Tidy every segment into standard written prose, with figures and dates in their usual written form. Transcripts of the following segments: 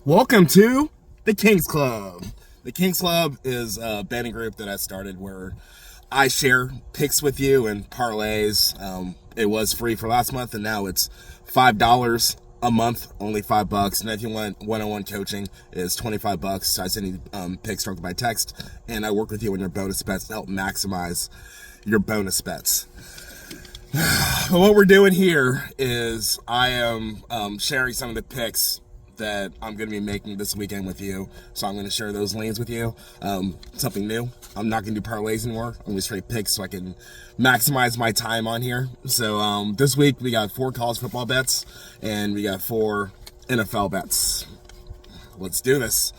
Welcome to the Kings Club. The Kings Club is a betting group that I started where I share picks with you and parlays. It was free for last month, and now it's $5 a month, only $5. And if you want one-on-one coaching, is $25. I send you picks directly by text, and I work with you on your bonus bets to help maximize your bonus bets. What we're doing here is I am sharing some of the picks that I'm going to be making this weekend with you. So I'm going to share those lanes with you. Something new. I'm not going to do parlays anymore. I'm going to straight picks so I can maximize my time on here. So this week we got 4 college football bets and we got 4 NFL bets. Let's do this.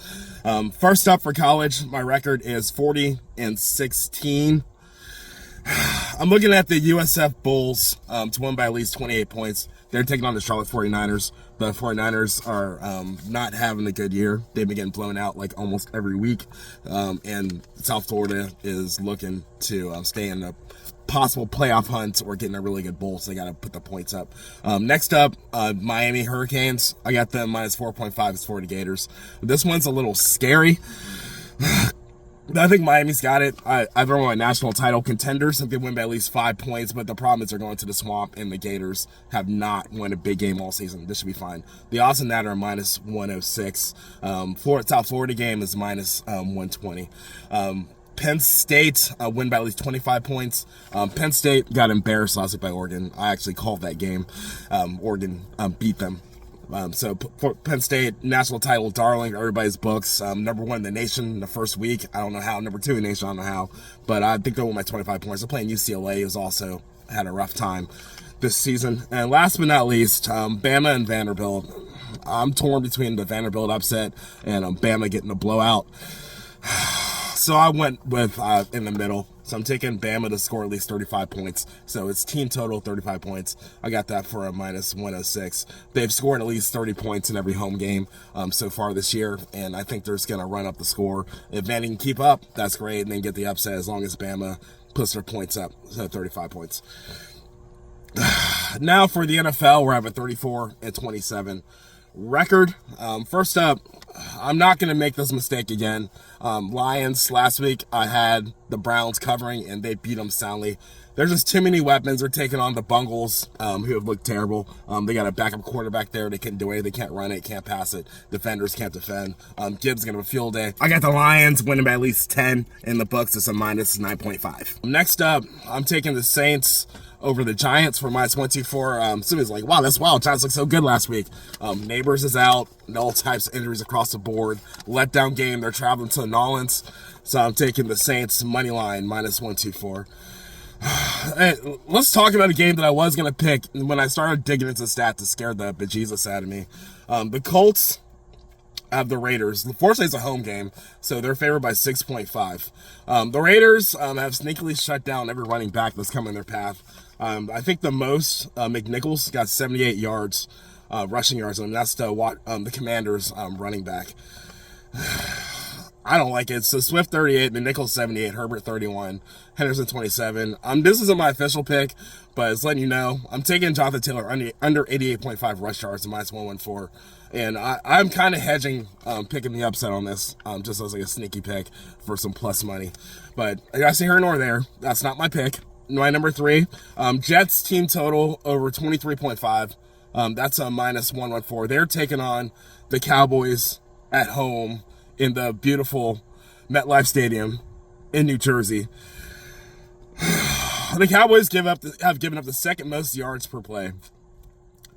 First up for college, my record is 40-16. I'm looking at the USF Bulls to win by at least 28 points. They're taking on the Charlotte 49ers. The 49ers are not having a good year. They've been getting blown out like almost every week. And South Florida is looking to stay in a possible playoff hunt or getting a really good bowl, so they got to put the points up. Next up, Miami Hurricanes. I got them minus 4.5 as for the Gators. This one's a little scary. I think Miami's got it. I've run my national title contenders if they win by at least 5 points, but the problem is they're going to the swamp, and the Gators have not won a big game all season. This should be fine. The odds on that are minus 106. South Florida game is minus 120. Penn State win by at least 25 points. Penn State got embarrassed last week by Oregon. I actually called that game. Oregon beat them. So Penn State, national title darling, everybody's books. Number 1 in the nation in the first week. I don't know how. Number 2 in the nation, I don't know how. But I think they'll win by 25 points. They're playing UCLA, who's also had a rough time this season. And last but not least, Bama and Vanderbilt. I'm torn between the Vanderbilt upset and Bama getting a blowout. So I went with in the middle. So I'm taking Bama to score at least 35 points. So it's team total 35 points. I got that for a minus 106. They've scored at least 30 points in every home game so far this year, and I think they're just going to run up the score. If Vandy can keep up, that's great, and then get the upset as long as Bama puts their points up, so 35 points. Now for the NFL, we're having 34-27 record. First up, I'm not going to make this mistake again. Lions, last week I had the Browns covering and they beat them soundly. There's just too many weapons. They're taking on the Bungles, who have looked terrible. They got a backup quarterback there. They can't do anything. They can't run it, can't pass it. Defenders can't defend. Gibbs going to have a field day. I got the Lions winning by at least 10 in the books. It's a minus 9.5. Next up, I'm taking the Saints over the Giants for minus 124. Somebody's like, wow, that's wild. Giants looked so good last week. Neighbors is out. All types of injuries across the board. Letdown game. They're traveling to New Orleans. So I'm taking the Saints money line minus 124. Hey, let's talk about a game that I was going to pick. When I started digging into the stats, it scared the bejesus out of me. The Colts have the Raiders. Fortunately, it's a home game, so they're favored by 6.5. The Raiders have sneakily shut down every running back that's come in their path. I think the most, McNichols got 78 yards, rushing yards, and that's the Commanders' running back. I don't like it. So Swift 38, McNichols 78, Herbert 31, Henderson 27. This isn't my official pick, but it's letting you know. I'm taking Jonathan Taylor under 88.5 rush yards and minus 114. And I'm kind of hedging, picking the upset on this, just as like a sneaky pick for some plus money. But I got to see here nor there. That's not my pick. My number 3, Jets team total over 23.5. That's a minus 114. They're taking on the Cowboys at home in the beautiful MetLife Stadium in New Jersey. The Cowboys have given up the second most yards per play.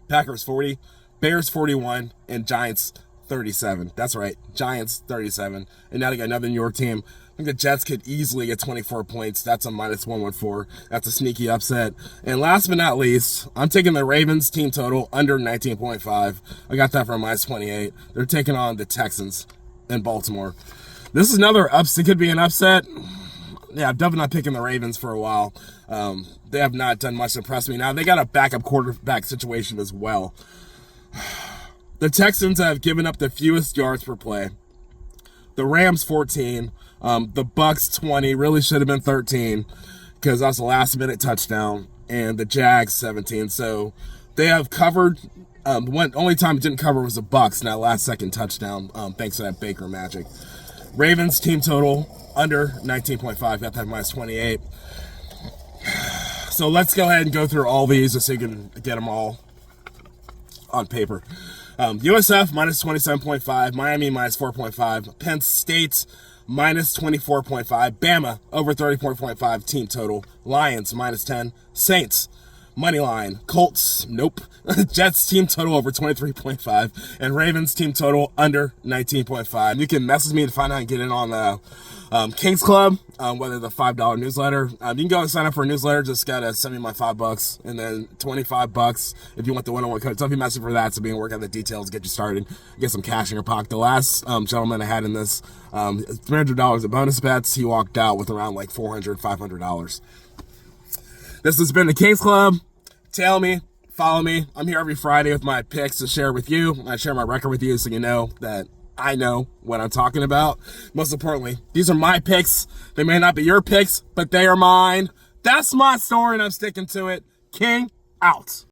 Packers 40, Bears 41, and Giants 37. That's right, Giants 37. And now they got another New York team. I think the Jets could easily get 24 points. That's a minus 114. That's a sneaky upset. And last but not least, I'm taking the Ravens team total under 19.5. I got that for a minus 28. They're taking on the Texans in Baltimore. This is another upset. It could be an upset. Yeah, I'm definitely not picking the Ravens for a while. They have not done much to impress me. Now, they got a backup quarterback situation as well. The Texans have given up the fewest yards per play. The Rams 14. The Bucks 20. Really should have been 13 because that was a last-minute touchdown. And the Jags 17. So they have covered One only time it didn't cover was the Bucks in that last second touchdown, thanks to that Baker magic. Ravens team total under 19.5, got that minus 28. So let's go ahead and go through all these just so you can get them all on paper. USF minus 27.5, Miami minus 4.5, Penn State minus 24.5, Bama over 30.5 team total, Lions minus 10, Saints money line, Colts nope, Jets team total over 23.5, and Ravens team total under 19.5. You can message me to find out and get in on the Kings Club, whether the $5 newsletter. You can go and sign up for a newsletter. Just gotta send me my $5 and then $25 if you want the one-on-one coach. So if you message for that, so we can work out the details, get you started, get some cash in your pocket. The last gentleman I had in this, $300 of bonus bets. He walked out with around like $400, $500. This has been the Kings Club. Tail me, follow me. I'm here every Friday with my picks to share with you. I share my record with you so you know that I know what I'm talking about. Most importantly, these are my picks. They may not be your picks, but they are mine. That's my story, and I'm sticking to it. King out.